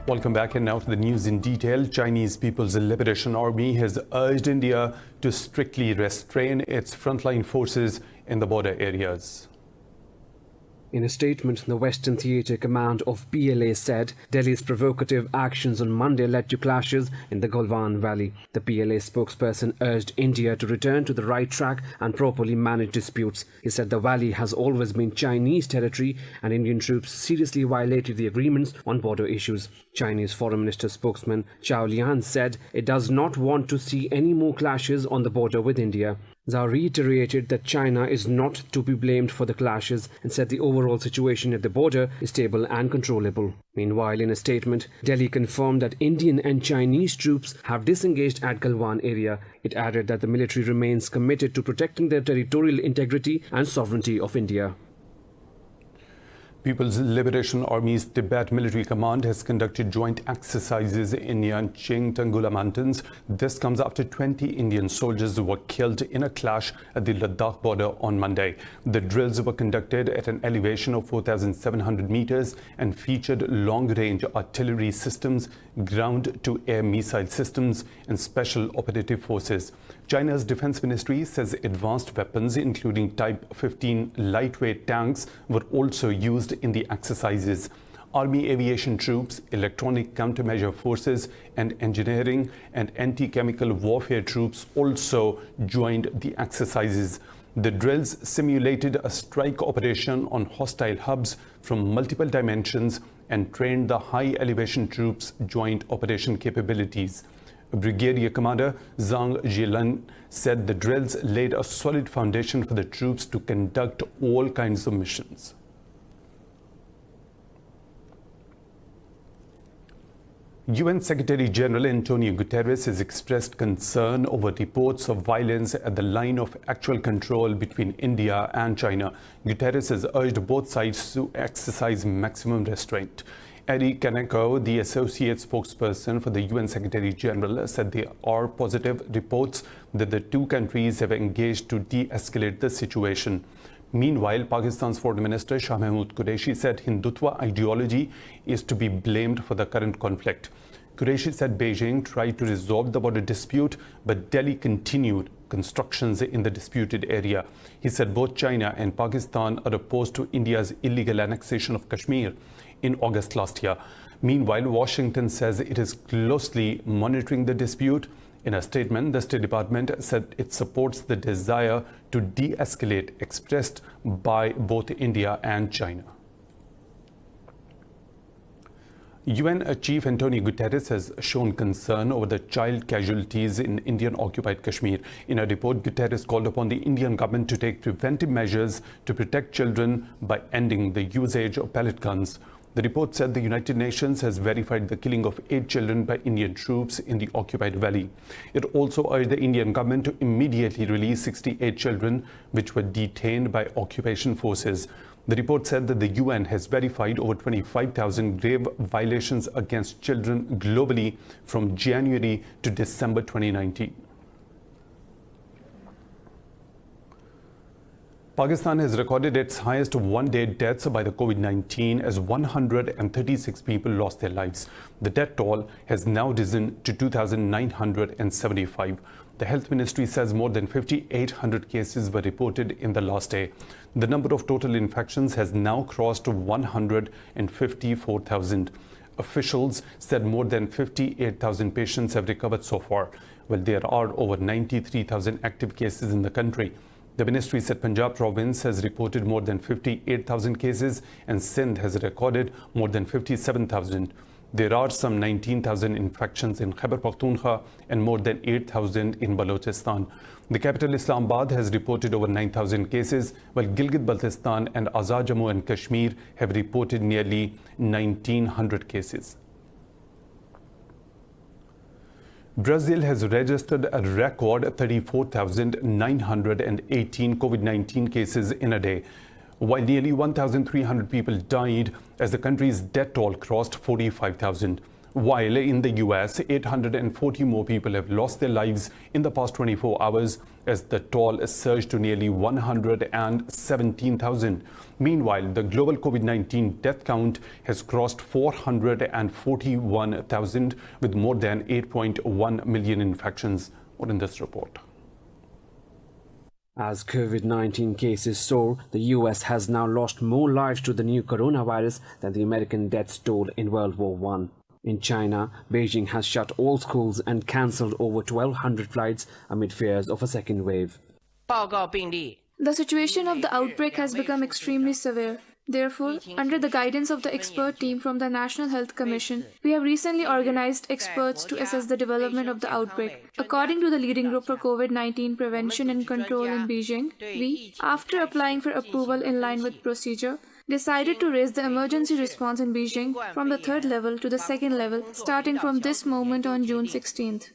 Welcome back, and now to the news in detail. Chinese People's Liberation Army has urged India to strictly restrain its frontline forces in the border areas. In a statement, the Western Theatre Command of PLA said Delhi's provocative actions on Monday led to clashes in the Galwan Valley. The PLA spokesperson urged India to return to the right track and properly manage disputes. He said the valley has always been Chinese territory and Indian troops seriously violated the agreements on border issues. Chinese Foreign Minister spokesman Zhao Lian said it does not want to see any more clashes on the border with India. Zhao reiterated that China is not to be blamed for the clashes and said the overall situation at the border is stable and controllable. Meanwhile, in a statement, Delhi confirmed that Indian and Chinese troops have disengaged at Galwan area. It added that the military remains committed to protecting the territorial integrity and sovereignty of India. People's Liberation Army's Tibet Military Command has conducted joint exercises in Yancheng Tangula Mountains. This comes after 20 Indian soldiers were killed in a clash at the Ladakh border on Monday. The drills were conducted at an elevation of 4,700 meters and featured long-range artillery systems, ground-to-air missile systems, and special operative forces. China's defense ministry says advanced weapons, including Type 15 lightweight tanks, were also used in the exercises. Army aviation troops, electronic countermeasure forces, and engineering and anti-chemical warfare troops also joined the exercises. The drills simulated a strike operation on hostile hubs from multiple dimensions and trained the high elevation troops' joint operation capabilities. Brigadier Commander Zhang Jilan said the drills laid a solid foundation for the troops to conduct all kinds of missions. UN Secretary-General Antonio Guterres has expressed concern over reports of violence at the line of actual control between India and China. Guterres has urged both sides to exercise maximum restraint. Eddie Kaneko, the associate spokesperson for the UN Secretary-General, said there are positive reports that the two countries have engaged to de-escalate the situation. Meanwhile, Pakistan's Foreign Minister Shah Mahmood Qureshi said Hindutva ideology is to be blamed for the current conflict. Qureshi said Beijing tried to resolve the border dispute, but Delhi continued constructions in the disputed area. He said both China and Pakistan are opposed to India's illegal annexation of Kashmir in August last year. Meanwhile, Washington says it is closely monitoring the dispute. In a statement, the State Department said it supports the desire to de-escalate expressed by both India and China. UN Chief Antonio Guterres has shown concern over the child casualties in Indian-occupied Kashmir. In a report, Guterres called upon the Indian government to take preventive measures to protect children by ending the usage of pellet guns. The report said the United Nations has verified the killing of 8 children by Indian troops in the occupied valley. It also urged the Indian government to immediately release 68 children which were detained by occupation forces. The report said that the UN has verified over 25,000 grave violations against children globally from January to December 2019. Pakistan has recorded its highest one-day deaths by the COVID-19 as 136 people lost their lives. The death toll has now risen to 2,975. The Health Ministry says more than 5,800 cases were reported in the last day. The number of total infections has now crossed 154,000. Officials said more than 58,000 patients have recovered so far, while there are over 93,000 active cases in the country. The ministry said Punjab province has reported more than 58,000 cases and Sindh has recorded more than 57,000. There are some 19,000 infections in Khyber Pakhtunkhwa and more than 8,000 in Balochistan. The capital Islamabad has reported over 9,000 cases, while Gilgit-Baltistan and Azad Jammu and Kashmir have reported nearly 1,900 cases. Brazil has registered a record 34,918 COVID-19 cases in a day, while nearly 1,300 people died as the country's death toll crossed 45,000. While in the US, 840 more people have lost their lives in the past 24 hours as the toll surged to nearly 117,000. Meanwhile, the global COVID-19 death count has crossed 441,000 with more than 8.1 million infections. More in this report. As COVID-19 cases soar, the US has now lost more lives to the new coronavirus than the American deaths toll in World War I. In China, Beijing has shut all schools and cancelled over 1,200 flights amid fears of a second wave. The situation of the outbreak has become extremely severe. Therefore, under the guidance of the expert team from the National Health Commission, we have recently organized experts to assess the development of the outbreak. According to the leading group for COVID-19 prevention and control in Beijing, we, after applying for approval in line with procedure, decided to raise the emergency response in Beijing from the 3rd level to the 2nd level, starting from this moment on June 16th.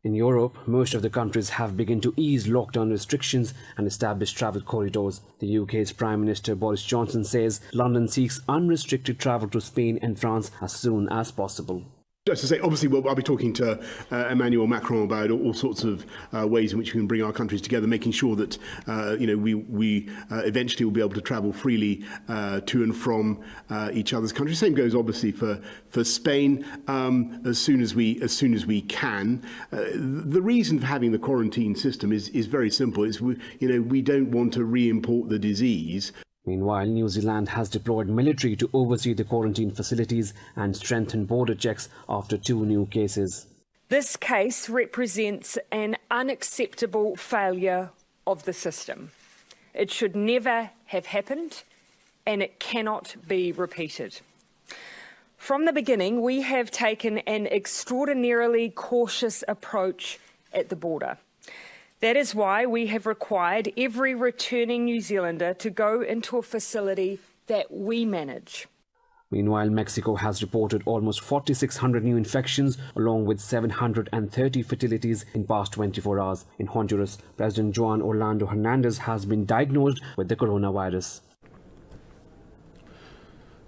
In Europe, most of the countries have begun to ease lockdown restrictions and establish travel corridors. The UK's Prime Minister Boris Johnson says London seeks unrestricted travel to Spain and France as soon as possible. Just to say, obviously, I'll be talking to Emmanuel Macron about all sorts of ways in which we can bring our countries together, making sure that we eventually will be able to travel freely to and from each other's countries. Same goes obviously for Spain as soon as we can. The reason for having the quarantine system is very simple. It's we don't want to re-import the disease. Meanwhile, New Zealand has deployed military to oversee the quarantine facilities and strengthen border checks after 2 new cases. This case represents an unacceptable failure of the system. It should never have happened, and it cannot be repeated. From the beginning, we have taken an extraordinarily cautious approach at the border. That is why we have required every returning New Zealander to go into a facility that we manage. Meanwhile, Mexico has reported almost 4,600 new infections along with 730 fatalities in past 24 hours. In Honduras, President Juan Orlando Hernandez has been diagnosed with the coronavirus.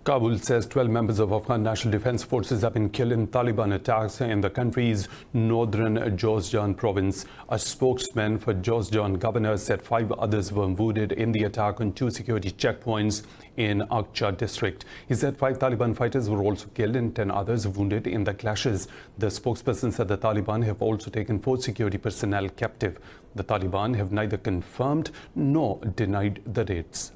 Kabul says 12 members of Afghan National Defense Forces have been killed in Taliban attacks in the country's northern Jowzjan province. A spokesman for Jowzjan governor said 5 others were wounded in the attack on 2 security checkpoints in Akcha district. He said 5 Taliban fighters were also killed and 10 others wounded in the clashes. The spokesperson said the Taliban have also taken 4 security personnel captive. The Taliban have neither confirmed nor denied the raids.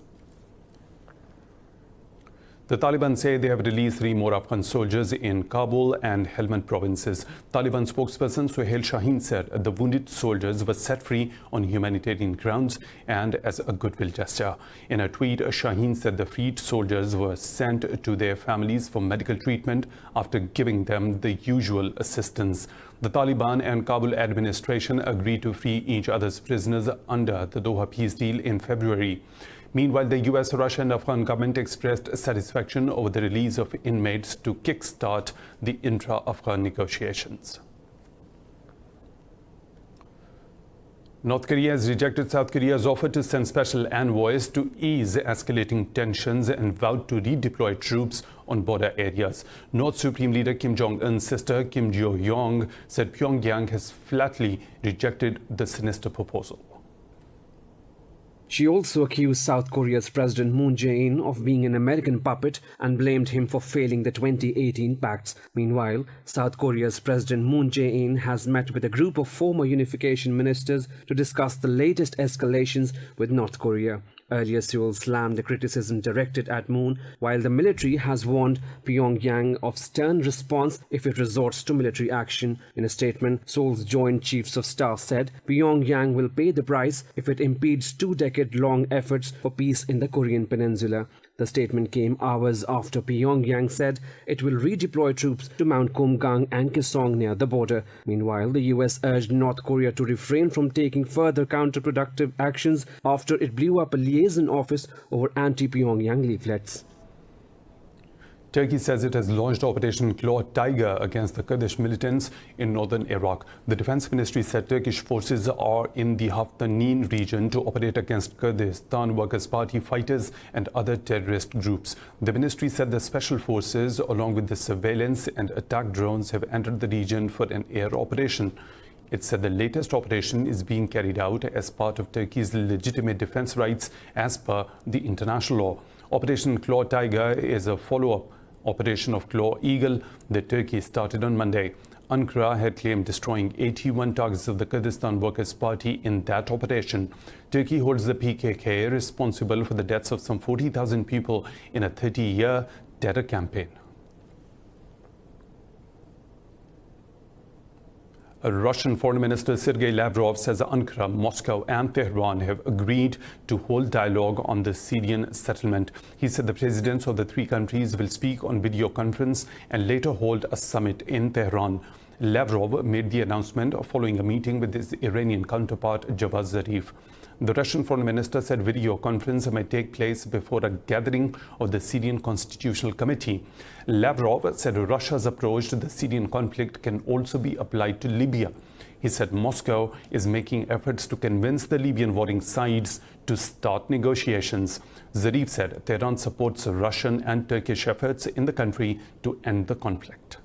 The Taliban say they have released 3 more Afghan soldiers in Kabul and Helmand provinces. Taliban spokesperson Suhail Shaheen said the wounded soldiers were set free on humanitarian grounds and as a goodwill gesture. In a tweet, Shaheen said the freed soldiers were sent to their families for medical treatment after giving them the usual assistance. The Taliban and Kabul administration agreed to free each other's prisoners under the Doha peace deal in February. Meanwhile, the US, Russia and Afghan government expressed satisfaction over the release of inmates to kickstart the intra-Afghan negotiations. North Korea has rejected South Korea's offer to send special envoys to ease escalating tensions and vowed to redeploy troops on border areas. North Supreme Leader Kim Jong-un's sister Kim Jo-young said Pyongyang has flatly rejected the sinister proposal. She also accused South Korea's President Moon Jae-in of being an American puppet and blamed him for failing the 2018 pacts. Meanwhile, South Korea's President Moon Jae-in has met with a group of former unification ministers to discuss the latest escalations with North Korea. Earlier, Seoul slammed the criticism directed at Moon, while the military has warned Pyongyang of stern response if it resorts to military action. In a statement, Seoul's Joint Chiefs of Staff said Pyongyang will pay the price if it impedes 2-decade-long efforts for peace in the Korean peninsula. The statement came hours after Pyongyang said it will redeploy troops to Mount Kumgang and Kaesong near the border. Meanwhile, the US urged North Korea to refrain from taking further counterproductive actions after it blew up a liaison office over anti-Pyongyang leaflets. Turkey says it has launched Operation Claw Tiger against the Kurdish militants in northern Iraq. The Defense Ministry said Turkish forces are in the Haftanin region to operate against Kurdistan Workers' Party fighters and other terrorist groups. The ministry said the special forces, along with the surveillance and attack drones, have entered the region for an air operation. It said the latest operation is being carried out as part of Turkey's legitimate defense rights as per the international law. Operation Claw Tiger is a follow-up operation of Claw Eagle that Turkey started on Monday. Ankara had claimed destroying 81 targets of the Kurdistan Workers' Party in that operation. Turkey holds the PKK responsible for the deaths of some 40,000 people in a 30-year terror campaign. Russian Foreign Minister Sergei Lavrov says Ankara, Moscow and Tehran have agreed to hold dialogue on the Syrian settlement. He said the presidents of the three countries will speak on video conference and later hold a summit in Tehran. Lavrov made the announcement following a meeting with his Iranian counterpart Javad Zarif. The Russian Foreign Minister said video conference may take place before a gathering of the Syrian Constitutional Committee. Lavrov said Russia's approach to the Syrian conflict can also be applied to Libya. He said Moscow is making efforts to convince the Libyan warring sides to start negotiations. Zarif said Tehran supports Russian and Turkish efforts in the country to end the conflict.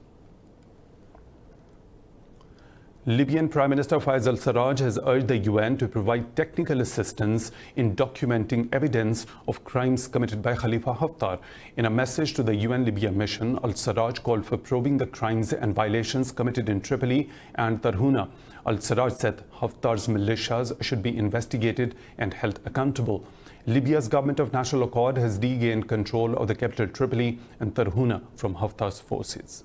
Libyan Prime Minister Fayez al-Sarraj has urged the UN to provide technical assistance in documenting evidence of crimes committed by Khalifa Haftar. In a message to the UN Libya mission, al-Sarraj called for probing the crimes and violations committed in Tripoli and Tarhuna. Al-Sarraj said Haftar's militias should be investigated and held accountable. Libya's government of national accord has regained control of the capital Tripoli and Tarhuna from Haftar's forces.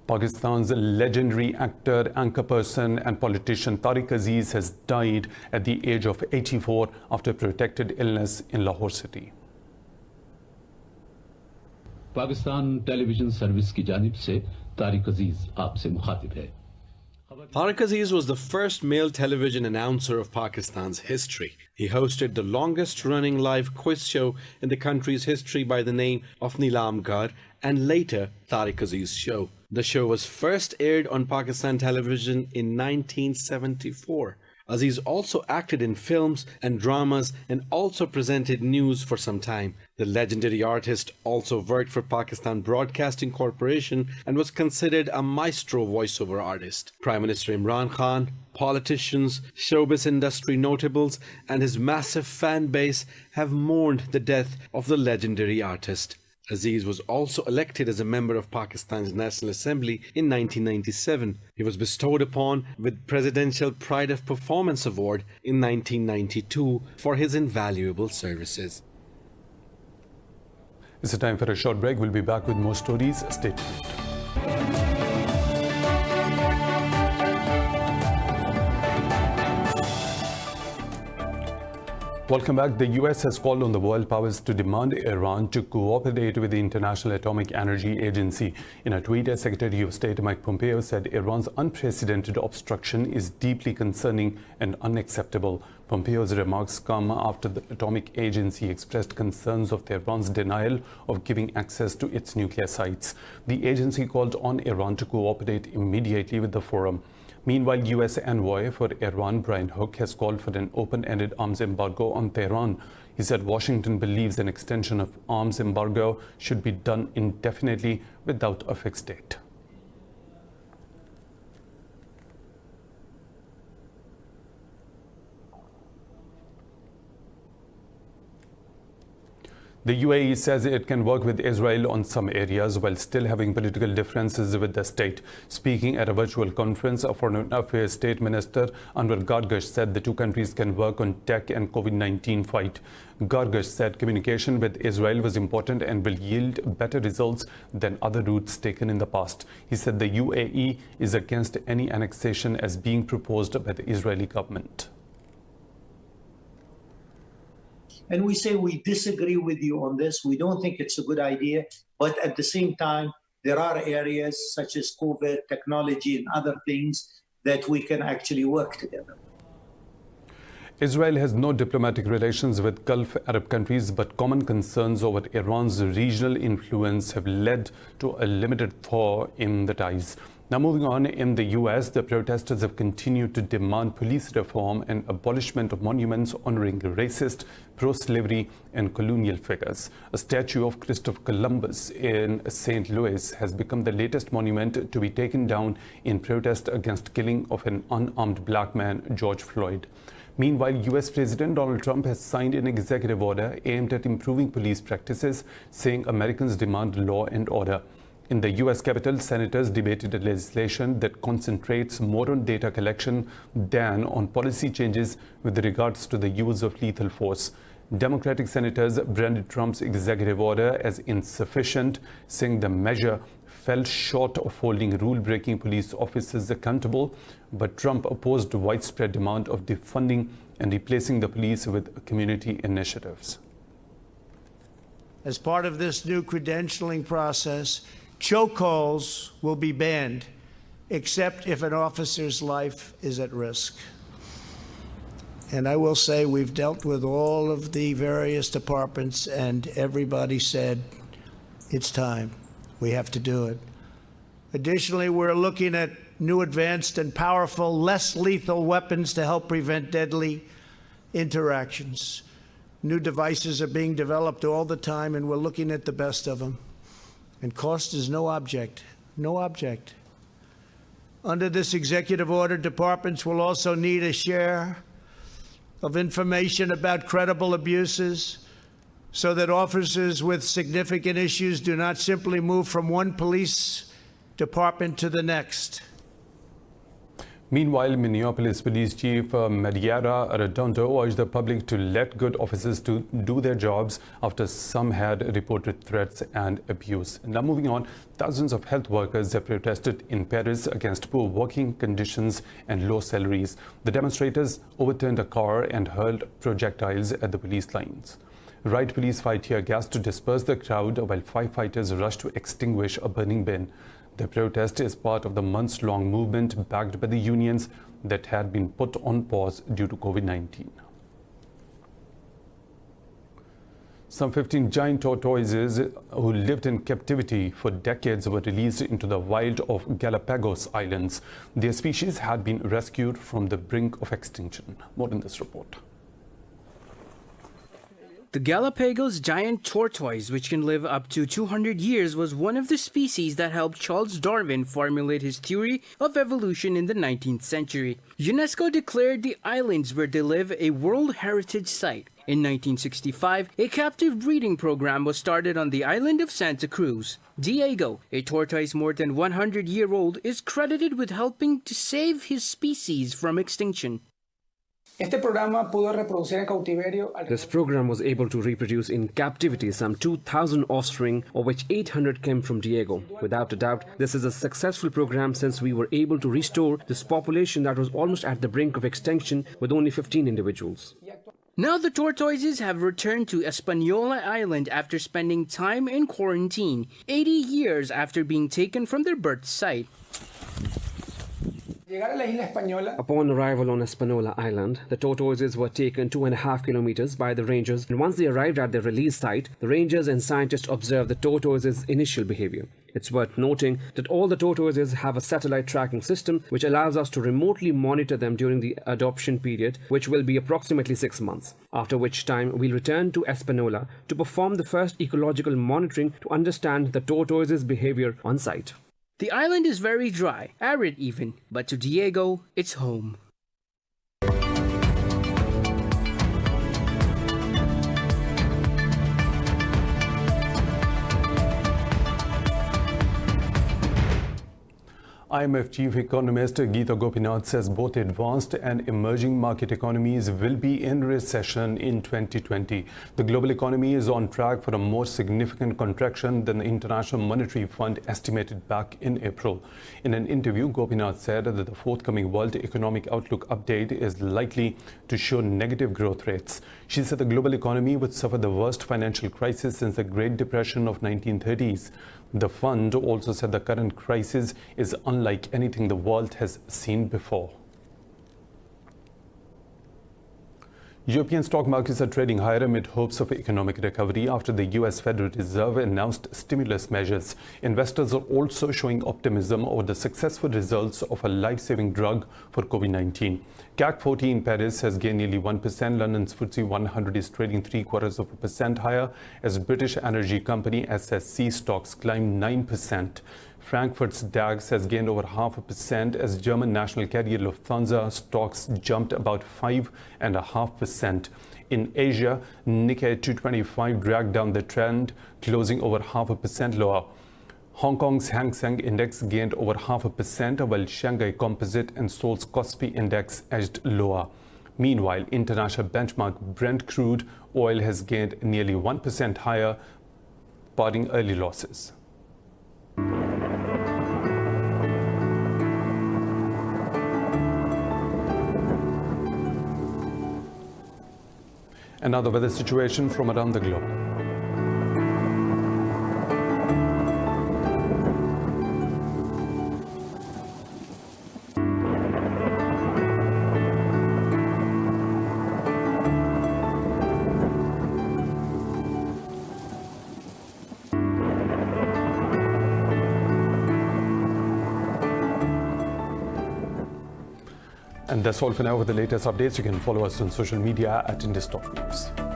Pakistan's legendary actor, anchor person and politician Tariq Aziz has died at the age of 84 after protected illness in Lahore city. Pakistan television service की जानिब से तारिक अजीज आपसे मुखातिब है. Tariq Aziz was the first male television announcer of Pakistan's history. He hosted the longest-running live quiz show in the country's history by the name of Nilam Gar and later Tariq Aziz Show. The show was first aired on Pakistan television in 1974. Aziz also acted in films and dramas and also presented news for some time. The legendary artist also worked for Pakistan Broadcasting Corporation and was considered a maestro voiceover artist. Prime Minister Imran Khan, politicians, showbiz industry notables, and his massive fan base have mourned the death of the legendary artist. Aziz was also elected as a member of Pakistan's National Assembly in 1997. He was bestowed upon with Presidential Pride of Performance Award in 1992 for his invaluable services. It's a time for a short break. We'll be back with more stories. Stay tuned. Welcome back. The US has called on the world powers to demand Iran to cooperate with the International Atomic Energy Agency. In a tweet, Secretary of State Mike Pompeo said Iran's unprecedented obstruction is deeply concerning and unacceptable. Pompeo's remarks come after the Atomic Agency expressed concerns of Tehran's denial of giving access to its nuclear sites. The agency called on Iran to cooperate immediately with the forum. Meanwhile, U.S. envoy for Iran, Brian Hook, has called for an open-ended arms embargo on Tehran. He said Washington believes an extension of arms embargo should be done indefinitely without a fixed date. The UAE says it can work with Israel on some areas while still having political differences with the state. Speaking at a virtual conference, Foreign Affairs State Minister Anwar Gargash said the two countries can work on tech and COVID-19 fight. Gargash said communication with Israel was important and will yield better results than other routes taken in the past. He said the UAE is against any annexation as being proposed by the Israeli government. And we say we disagree with you on this. We don't think it's a good idea. But at the same time, there are areas such as COVID, technology, and other things that we can actually work together. Israel has no diplomatic relations with Gulf Arab countries, but common concerns over Iran's regional influence have led to a limited thaw in the ties. Now moving on, in the US, the protesters have continued to demand police reform and abolishment of monuments honoring racist, pro-slavery and colonial figures. A statue of Christopher Columbus in St. Louis has become the latest monument to be taken down in protest against killing of an unarmed black man, George Floyd. Meanwhile, US President Donald Trump has signed an executive order aimed at improving police practices, saying Americans demand law and order. In the US Capitol, senators debated a legislation that concentrates more on data collection than on policy changes with regards to the use of lethal force. Democratic senators branded Trump's executive order as insufficient, saying the measure fell short of holding rule-breaking police officers accountable, but Trump opposed widespread demand of defunding and replacing the police with community initiatives. As part of this new credentialing process, chokeholds will be banned, except if an officer's life is at risk. And I will say we've dealt with all of the various departments, and everybody said, it's time. We have to do it. Additionally, we're looking at new advanced and powerful, less lethal weapons to help prevent deadly interactions. New devices are being developed all the time, and we're looking at the best of them. And cost is no object, no object. Under this executive order, departments will also need a share of information about credible abuses, so that officers with significant issues do not simply move from one police department to the next. Meanwhile, Minneapolis Police Chief Marietta Arredondo urged the public to let good officers to do their jobs after some had reported threats and abuse. Now moving on, thousands of health workers have protested in Paris against poor working conditions and low salaries. The demonstrators overturned a car and hurled projectiles at the police lines. Riot police fired tear gas to disperse the crowd while firefighters rushed to extinguish a burning bin. The protest is part of the months-long movement backed by the unions that had been put on pause due to COVID-19. Some 15 giant tortoises who lived in captivity for decades were released into the wild of Galapagos Islands. Their species had been rescued from the brink of extinction. More in this report. The Galapagos giant tortoise, which can live up to 200 years, was one of the species that helped Charles Darwin formulate his theory of evolution in the 19th century. UNESCO declared the islands where they live a World Heritage Site. In 1965, a captive breeding program was started on the island of Santa Cruz. Diego, a tortoise more than 100-year-old, is credited with helping to save his species from extinction. This program was able to reproduce in captivity some 2,000 offspring, of which 800 came from Diego. Without a doubt, this is a successful program since we were able to restore this population that was almost at the brink of extinction with only 15 individuals. Now the tortoises have returned to Hispaniola Island after spending time in quarantine, 80 years after being taken from their birth site. Upon arrival on Hispaniola Island, the tortoises were taken 2.5 kilometers by the rangers, and once they arrived at their release site, the rangers and scientists observed the tortoises' initial behavior. It's worth noting that all the tortoises have a satellite tracking system which allows us to remotely monitor them during the adoption period, which will be approximately 6 months, after which time we'll return to Hispaniola to perform the first ecological monitoring to understand the tortoises' behavior on site. The island is very dry, arid even, but to Diego, it's home. IMF chief economist Geeta Gopinath says both advanced and emerging market economies will be in recession in 2020. The global economy is on track for a more significant contraction than the International Monetary Fund estimated back in April. In an interview, Gopinath said that the forthcoming World Economic Outlook update is likely to show negative growth rates. She said the global economy would suffer the worst financial crisis since the Great Depression of 1930s. The fund also said the current crisis is unlike anything the world has seen before. European stock markets are trading higher amid hopes of economic recovery after the US Federal Reserve announced stimulus measures. Investors are also showing optimism over the successful results of a life-saving drug for COVID-19. CAC 40 in Paris has gained nearly 1%. London's FTSE 100 is trading 0.75% higher as British energy company SSC stocks climbed 9%. Frankfurt's DAX has gained over 0.5% as German national carrier Lufthansa stocks jumped about 5.5%. In Asia, Nikkei 225 dragged down the trend, closing over 0.5% lower. Hong Kong's Hang Seng Index gained over 0.5%, while Shanghai Composite and Seoul's Kospi Index edged lower. Meanwhile, international benchmark Brent crude oil has gained nearly 1% higher, parting early losses. And now the weather situation from around the globe. And that's all for now. With the latest updates, you can follow us on social media at Indus News.